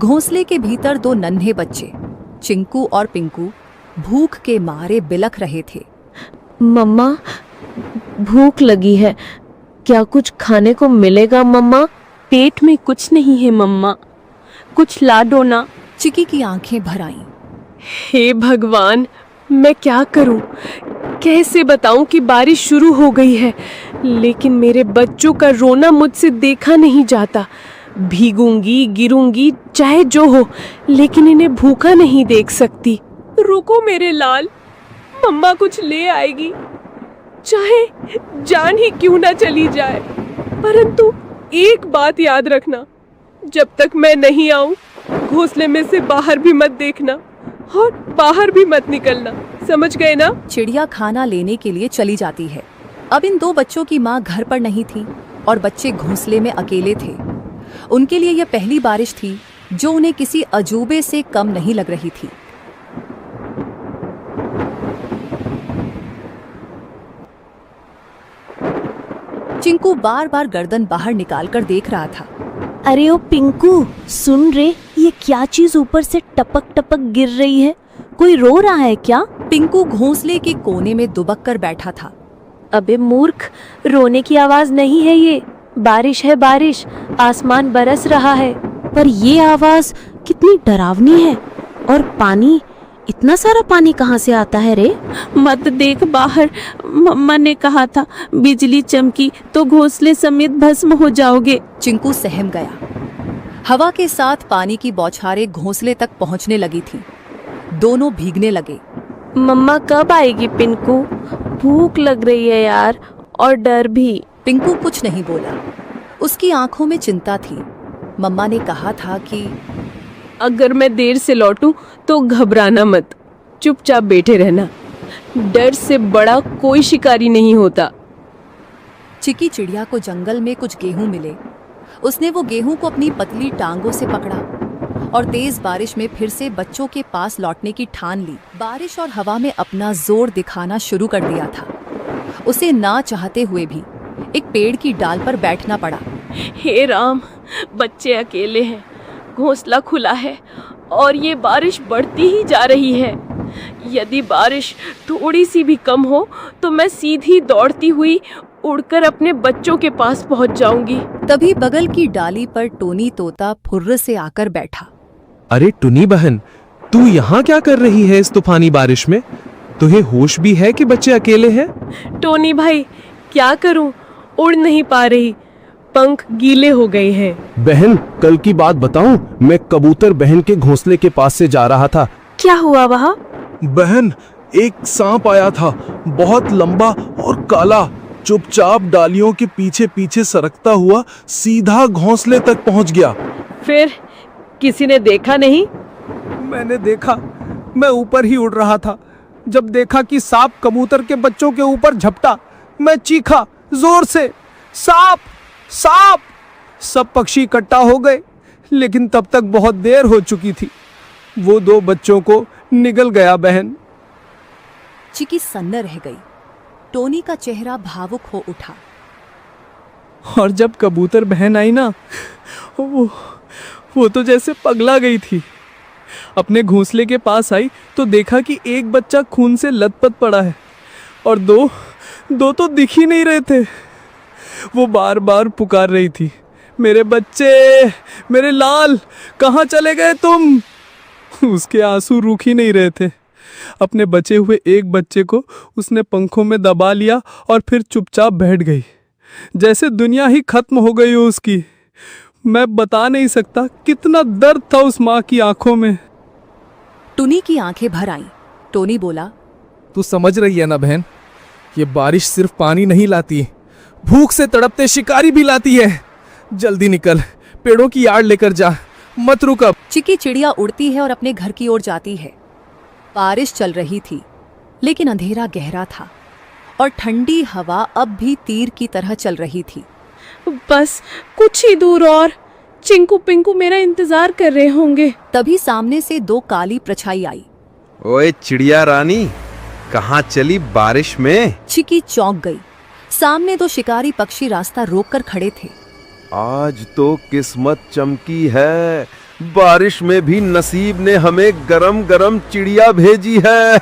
घोंसले के भीतर दो नन्हे बच्चे चिंकू और पिंकू भूख के मारे बिलख रहे थे। मम्मा, भूख लगी है, क्या कुछ खाने को मिलेगा मम्मा? पेट में कुछ नहीं है मम्मा, कुछ ला दो ना। चिकी की आंखें भर आईं। हे भगवान, मैं क्या करूं? कैसे बताऊं कि बारिश शुरू हो गई है, लेकिन मेरे बच्चों का रोना मुझसे देखा नहीं जाता। भीगूंगी, गिरूंगी, चाहे जो हो, लेकिन इन्हें भूखा नहीं देख सकती। रुको मेरे लाल, मम्मा कुछ ले आएगी, चाहे जान ही क्यों ना चली जाए। परंतु एक बात याद रखना, जब तक मैं नहीं आऊं, घोंसले में से बाहर भी मत देखना और बाहर भी मत निकलना, समझ गए ना? चिड़िया खाना लेने के लिए चली जाती है। अब इन दो बच्चों की माँ घर पर नहीं थी और बच्चे घोंसले में अकेले थे। उनके लिए यह पहली बारिश थी जो उन्हें किसी अजूबे से कम नहीं लग रही थी। चिंकू बार बार गर्दन बाहर निकालकर देख रहा था। अरे ओ पिंकू, सुन रे, ये क्या चीज ऊपर से टपक टपक गिर रही है? कोई रो रहा है क्या? पिंकू घोंसले के कोने में दुबक कर बैठा था। अबे मूर्ख, रोने की आवाज नहीं है ये, बारिश है बारिश, आसमान बरस रहा है। पर ये आवाज कितनी डरावनी है। और पानी, इतना सारा पानी कहाँ से आता है रे? मत देख बाहर, मम्मा ने कहा था बिजली चमकी तो घोंसले समेत भस्म हो जाओगे। चिंकू सहम गया। हवा के साथ पानी की बौछारें घोंसले तक पहुंचने लगी थी। दोनों भीगने लगे। मम्मा कब आएगी पिंकू? भूख लग रही है यार, और डर भी। पिंकू कुछ नहीं बोला। उसकी आंखों में चिंता थी। मम्मा ने कहा था कि अगर मैं देर से लौटूं तो घबराना मत, चुपचाप बैठे रहना, डर से बड़ा कोई शिकारी नहीं होता। चिकी चिड़िया को जंगल में कुछ गेहूं मिले। उसने वो गेहूं को अपनी पतली टांगों से पकड़ा और तेज बारिश में फिर से बच्चों के पास लौटने की ठान ली। बारिश और हवा में अपना जोर दिखाना शुरू कर दिया था। उसे ना चाहते हुए भी एक पेड़ की डाल पर बैठना पड़ा। हे राम, बच्चे अकेले हैं, घोंसला खुला है और ये बारिश बढ़ती ही जा रही है। यदि बारिश थोड़ी सी भी कम हो तो मैं सीधी दौड़ती हुई उड़कर अपने बच्चों के पास पहुंच जाऊंगी। तभी बगल की डाली पर टोनी तोता फुर्र से आकर बैठा। अरे टुनी बहन, तू यहाँ क्या कर रही है इस तूफानी बारिश में? तुझे होश भी है कि बच्चे अकेले हैं? टोनी भाई, क्या करूं, उड़ नहीं पा रही, पंख गीले हो गए हैं। बहन, कल की बात बताऊं, मैं कबूतर बहन के घोंसले के पास से जा रहा था। क्या हुआ वहाँ? बहन, एक सांप आया था, बहुत लंबा और काला, चुपचाप डालियों के पीछे पीछे सरकता हुआ सीधा घोंसले तक पहुंच गया। फिर किसी ने देखा नहीं? मैंने देखा, मैं ऊपर ही उड़ रहा था। जब देखा कि सांप कबूतर के बच्चों के ऊपर झपटा, मैं चीखा जोर से, सांप सांप! सब पक्षी इकट्ठा हो गए, लेकिन तब तक बहुत देर हो चुकी थी। वो दो बच्चों को निगल गया बहन। चिकी सन्न रह गई। टोनी का चेहरा भावुक हो उठा। और जब कबूतर बहन आई ना, वो तो जैसे पगला गई थी। अपने घोंसले के पास आई तो देखा कि एक बच्चा खून से लथपथ पड़ा है और दो तो दिख ही नहीं रहे थे। वो बार बार पुकार रही थी, मेरे बच्चे, मेरे लाल, कहाँ चले गए तुम? उसके आंसू रुक ही नहीं रहे थे। अपने बचे हुए एक बच्चे को उसने पंखों में दबा लिया और फिर चुपचाप बैठ गई, जैसे दुनिया ही खत्म हो गई हो उसकी। मैं बता नहीं सकता कितना दर्द था उस माँ की आंखों में। टुनी की आंखें भर आईं। टोनी बोला, तू समझ रही है ना बहन, ये बारिश सिर्फ पानी नहीं लाती, भूख से तड़पते शिकारी भी लाती है। जल्दी निकल, पेड़ों की आड़ लेकर जा, मत रुक अब। चिकी चिड़िया उड़ती है और अपने घर की ओर जाती है। बारिश चल रही थी, लेकिन अंधेरा गहरा था और ठंडी हवा अब भी तीर की तरह चल रही थी। बस कुछ ही दूर और चिंकू पिंकू मेरा इंतजार कर रहे होंगे। तभी सामने से दो काली परछाई आई। ओए चिड़िया रानी, कहाँ चली बारिश में? चिकी चौंक गई। सामने दो शिकारी पक्षी रास्ता रोककर खड़े थे। आज तो किस्मत चमकी है, बारिश में भी नसीब ने हमें गरम गरम चिड़िया भेजी है।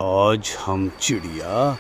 आज हम चिड़िया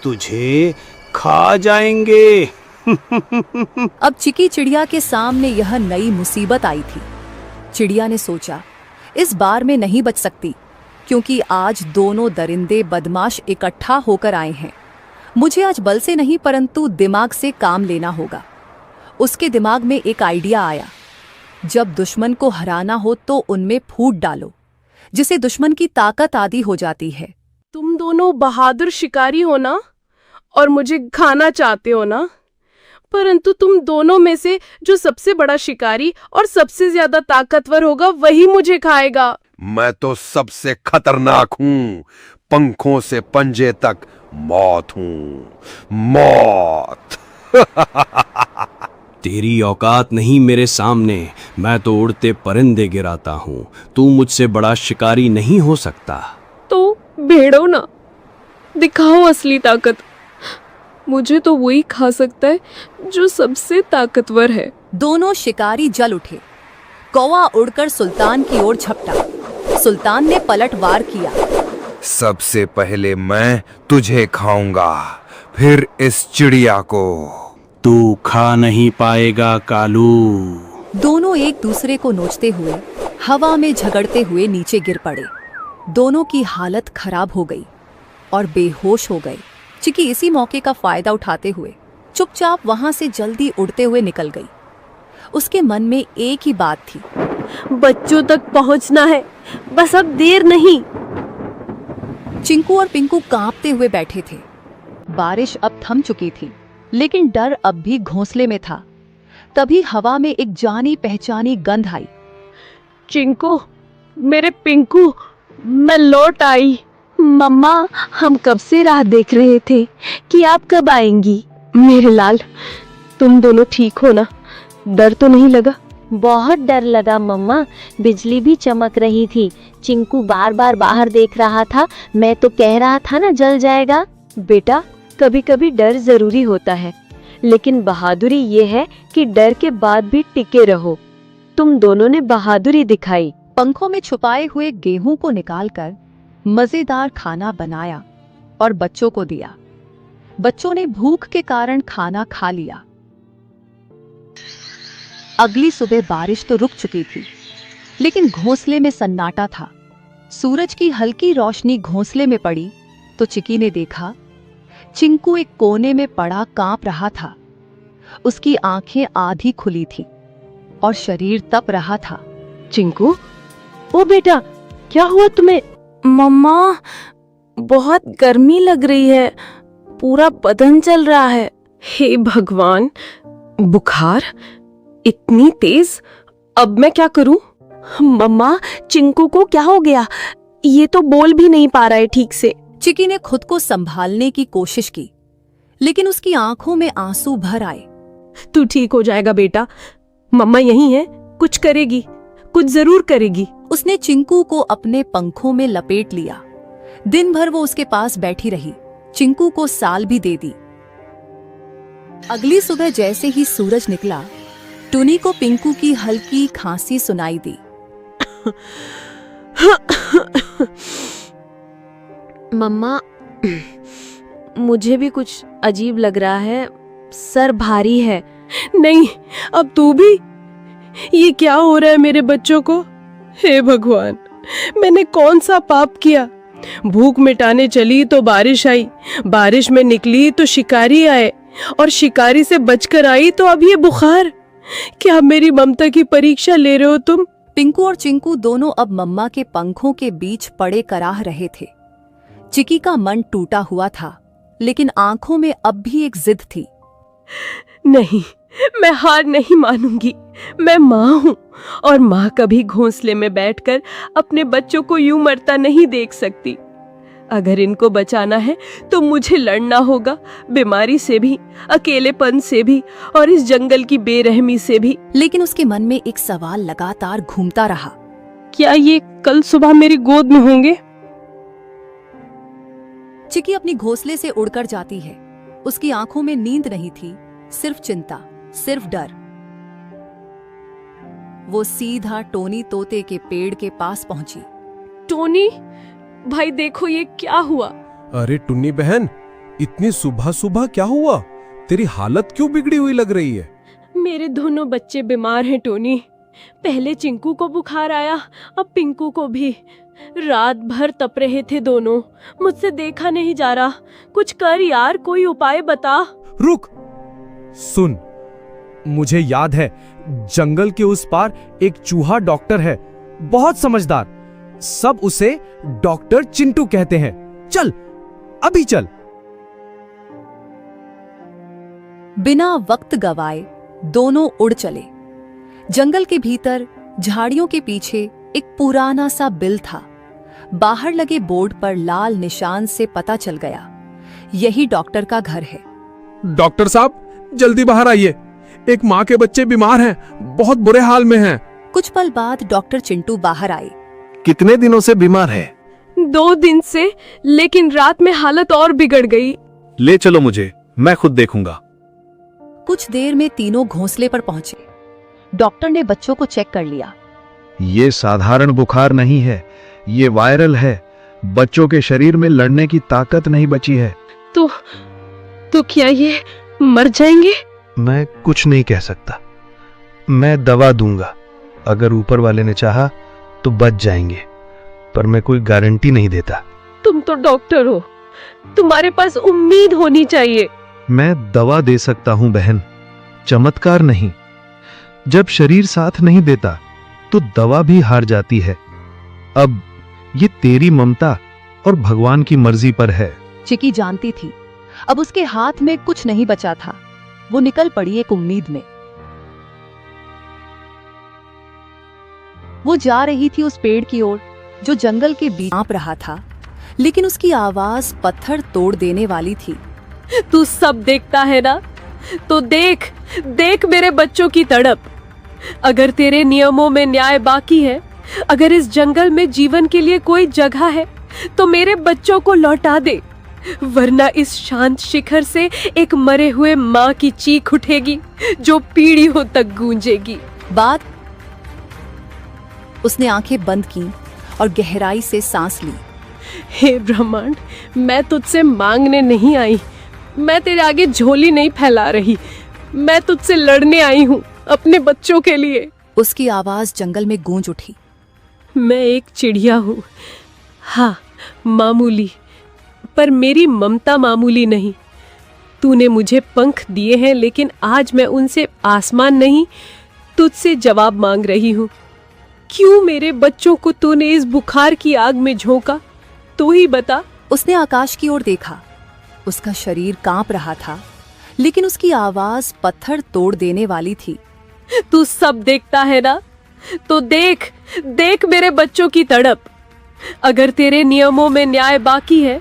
तुझे खा जाएंगे। अब चिकी चिड़िया के सामने यह नई मुसीबत आई थी। चिड़िया ने सोचा, इस बार मैं नहीं बच सकती, क्योंकि आज दोनों दरिंदे बदमाश इकट्ठा होकर आए हैं। मुझे आज बल से नहीं परंतु दिमाग से काम लेना होगा। उसके दिमाग में एक आइडिया आया, जब दुश्मन को हराना हो तो उनमें फूट डालो, जिसे दुश्मन की ताकत आदि हो जाती है। तुम दोनों बहादुर शिकारी हो ना, और मुझे खाना चाहते हो ना, परंतु तुम दोनों में से जो सबसे बड़ा शिकारी और सबसे ज्यादा ताकतवर होगा वही मुझे खाएगा। मैं तो सबसे खतरनाक हूँ, पंखों से पंजे तक मौत हूँ, मौत। तेरी औकात नहीं मेरे सामने, मैं तो उड़ते परिंदे गिराता हूँ। तू मुझसे बड़ा शिकारी नहीं हो सकता। तो भेड़ो ना, दिखाओ असली ताकत। मुझे तो वही खा सकता है जो सबसे ताकतवर है। दोनों शिकारी जल उठे। कौवा उड़कर सुल्तान की ओर झपटा। सुल्तान ने पलटवार किया। सबसे पहले मैं तुझे खाऊंगा, फिर इस चिड़िया को। तू खा नहीं पाएगा कालू। दोनों एक दूसरे को नोचते हुए हवा में झगड़ते हुए नीचे गिर पड़े। दोनों की हालत खराब हो गई और बेहोश हो गए। चिकी इसी मौके का फायदा उठाते हुए चुपचाप वहां से जल्दी उड़ते हुए निकल गई। उसके मन में एक ही बात थी, बच्चों तक पहुंचना है, बस अब देर नहीं। चिंकू और पिंकू कांपते हुए बैठे थे। बारिश अब थम चुकी थी, लेकिन डर अब भी घोंसले में था। तभी हवा में एक जानी पहचानी गंध आई। चिंकू, मेरे पिंकू, मैं लौट आई। मम्मा, हम कब से राह देख रहे थे कि आप कब आएंगी। मेरे लाल, तुम दोनों ठीक हो ना? डर तो नहीं लगा? बहुत डर लगा मम्मा, बिजली भी चमक रही थी। चिंकू बार बार बाहर देख रहा था। मैं तो कह रहा था ना जल जाएगा। बेटा, कभी कभी डर जरूरी होता है, लेकिन बहादुरी ये है कि डर के बाद भी टिके रहो। तुम दोनों ने बहादुरी दिखाई। पंखों में छुपाए हुए गेहूं को निकालकर मजेदार खाना बनाया और बच्चों को दिया। बच्चों ने भूख के कारण खाना खा लिया। अगली सुबह बारिश तो रुक चुकी थी, लेकिन घोंसले में सन्नाटा था। सूरज की हल्की रोशनी घोंसले में पड़ी तो चिकी ने देखा, चिंकू एक कोने में पड़ा कांप रहा था। उसकी आंखें आधी खुली थी और शरीर तप रहा था। चिंकू, ओ बेटा, क्या हुआ तुम्हें? मम्मा, बहुत गर्मी लग रही है, पूरा बदन चल रहा है। हे भगवान, बुखार इतनी तेज, अब मैं क्या करूं? मम्मा, चिंकू को क्या हो गया? ये तो बोल भी नहीं पा रहा है ठीक से। चिकी ने खुद को संभालने की कोशिश की, लेकिन उसकी आंखों में आंसू भर आए। तू ठीक हो जाएगा बेटा, मम्मा यहीं है, कुछ करेगी, कुछ जरूर करेगी। उसने चिंकू को अपने पंखों में लपेट लिया। दिन भर वो उसके पास बैठी रही, चिंकू को साल भी दे दी। अगली सुबह जैसे ही सूरज निकला, टुनी को पिंकू की हल्की खांसी सुनाई दी। मम्मा, मुझे भी कुछ अजीब लग रहा है, सर भारी है। नहीं, अब तू भी? ये क्या हो रहा है मेरे बच्चों को? हे भगवान, मैंने कौन सा पाप किया? भूख मिटाने चली तो बारिश आई, बारिश में निकली तो शिकारी आए, और शिकारी से बचकर आई तो अब ये बुखार। क्या मेरी ममता की परीक्षा ले रहे हो तुम? पिंकू और चिंकू दोनों अब मम्मा के पंखों के बीच पड़े कराह रहे थे। चिकी का मन टूटा हुआ था, लेकिन आंखों में अब भी एक जिद थी। नहीं, मैं हार नहीं मानूंगी। मैं माँ हूँ, और माँ कभी घोंसले में बैठकर अपने बच्चों को यूं मरता नहीं देख सकती। अगर इनको बचाना है तो मुझे लड़ना होगा, बीमारी से भी, अकेलेपन से भी, और इस जंगल की बेरहमी से भी। लेकिन उसके मन में एक सवाल लगातार घूमता रहा, क्या ये कल सुबह मेरी गोद में होंगे? चिकी अपनी घोंसले से उड़कर जाती है। उसकी आंखों में नींद नहीं थी, सिर्फ चिंता, सिर्फ डर। वो सीधा टोनी तोते के पेड़ के पास पहुंची। टोनी भाई देखो ये क्या हुआ। अरे टुन्नी बहन, इतनी सुबह सुबह क्या हुआ? तेरी हालत क्यों बिगड़ी हुई लग रही है? मेरे दोनों बच्चे बीमार हैं टोनी। पहले चिंकू को बुखार आया, अब पिंकू को भी। रात भर तप रहे थे दोनों, मुझसे देखा नहीं जा रहा। कुछ कर यार, कोई उपाय बता। रुक, सुन, मुझे याद है जंगल के उस पार एक चूहा डॉक्टर है, बहुत समझदार। सब उसे डॉक्टर चिंटू कहते हैं। चल, अभी चल। बिना वक्त गवाए दोनों उड़ चले। जंगल के भीतर झाड़ियों के पीछे एक पुराना सा बिल था। बाहर लगे बोर्ड पर लाल निशान से पता चल गया, यही डॉक्टर का घर है। डॉक्टर साहब, जल्दी बाहर आइए। एक माँ के बच्चे बीमार हैं, बहुत बुरे हाल में हैं। कुछ पल बाद डॉक्टर चिंटू बाहर आए। कितने दिनों से बीमार है? 2 दिन से, लेकिन रात में हालत और बिगड़ गई। ले चलो मुझे, मैं खुद देखूंगा। कुछ देर में तीनों घोंसले पर पहुंचे। डॉक्टर ने बच्चों को चेक कर लिया। ये साधारण बुखार नहीं है, ये वायरल है। बच्चों के शरीर में लड़ने की ताकत नहीं बची है। तो क्या ये मर जाएंगे? मैं कुछ नहीं कह सकता। मैं दवा दूंगा, अगर ऊपर वाले ने चाहा तो बच जाएंगे, पर मैं कोई गारंटी नहीं देता। तुम तो डॉक्टर हो, तुम्हारे पास उम्मीद होनी चाहिए। मैं दवा दे सकता हूं बहन, चमत्कार नहीं। जब शरीर साथ नहीं देता तो दवा भी हार जाती है। अब ये तेरी ममता और भगवान की मर्जी पर है। चिकी जानती थी अब उसके हाथ में कुछ नहीं बचा था। वो निकल पड़ी एक उम्मीद में। वो जा रही थी उस पेड़ की ओर जो जंगल के बीच कांप रहा था, लेकिन उसकी आवाज पत्थर तोड़ देने वाली थी। तू सब देखता है ना, तो देख देख मेरे बच्चों की तड़प। अगर तेरे नियमों में न्याय बाकी है, अगर इस जंगल में जीवन के लिए कोई जगह है, तो मेरे बच्चों को लौटा दे, वरना इस शांत शिखर से एक मरे हुए माँ की चीख उठेगी जो पीढ़ियों तक गूंजेगी। बाद उसने आंखें बंद की और गहराई से सांस ली। हे ब्रह्मांड, मैं तुझसे मांगने नहीं आई, मैं तेरे आगे झोली नहीं फैला रही, मैं तुझसे लड़ने आई हूँ अपने बच्चों के लिए। उसकी आवाज जंगल में गूंज उठी। मैं एक चिड़िया हूँ, हाँ मामूली, पर मेरी ममता मामूली नहीं। तूने मुझे पंख दिए हैं, लेकिन आज मैं उनसे आसमान नहीं, तुझसे जवाब मांग रही हूँ। क्यों मेरे बच्चों को तूने इस बुखार की आग में झोंका? तू ही बता। उसने आकाश की ओर देखा। उसका शरीर कांप रहा था, लेकिन उसकी आवाज पत्थर तोड़ देने वाली थी। तू सब देखता है ना, तो देख देख मेरे बच्चों की तड़प। अगर तेरे नियमों में न्याय बाकी है,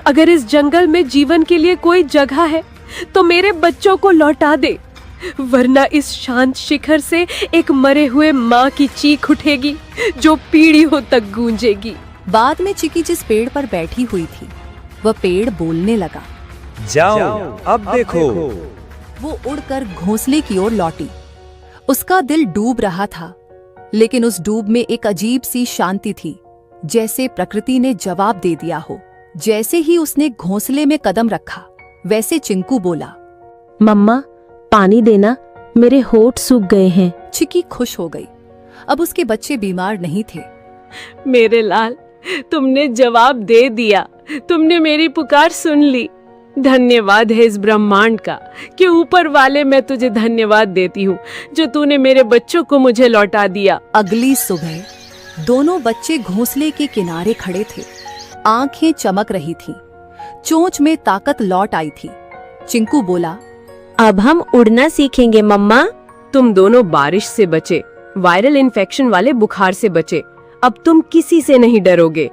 अगर इस जंगल में जीवन के लिए कोई जगह है, तो मेरे बच्चों को लौटा दे, वरना इस शांत शिखर से एक मरे हुए माँ की चीख उठेगी जो पीढ़ियों तक गूंजेगी। बाद में चिकी जिस पेड़ पर बैठी हुई थी, वह पेड़ बोलने लगा। जाओ, अब देखो। वो उड़कर घोंसले की ओर लौटी। उसका दिल डूब रहा था, लेकिन उस डूब में एक अजीब सी शांति थी, जैसे प्रकृति ने जवाब दे दिया हो। जैसे ही उसने घोंसले में कदम रखा, वैसे चिंकू बोला, मम्मा पानी देना, मेरे होठ सूख गए हैं। चिकी खुश हो गई। अब उसके बच्चे बीमार नहीं थे। मेरे लाल, तुमने जवाब दे दिया, तुमने मेरी पुकार सुन ली। धन्यवाद है इस ब्रह्मांड का कि ऊपर वाले मैं तुझे धन्यवाद देती हूँ जो तूने मेरे बच्चों को मुझे लौटा दिया। अगली सुबह दोनों बच्चे घोंसले के किनारे खड़े थे। आंखें चमक रही थीं, चोंच में ताकत लौट आई थी। चिंकू बोला, अब हम उड़ना सीखेंगे मम्मा। तुम दोनों बारिश से बचे, वायरल इन्फेक्शन वाले बुखार से बचे। अब तुम किसी से नहीं डरोगे।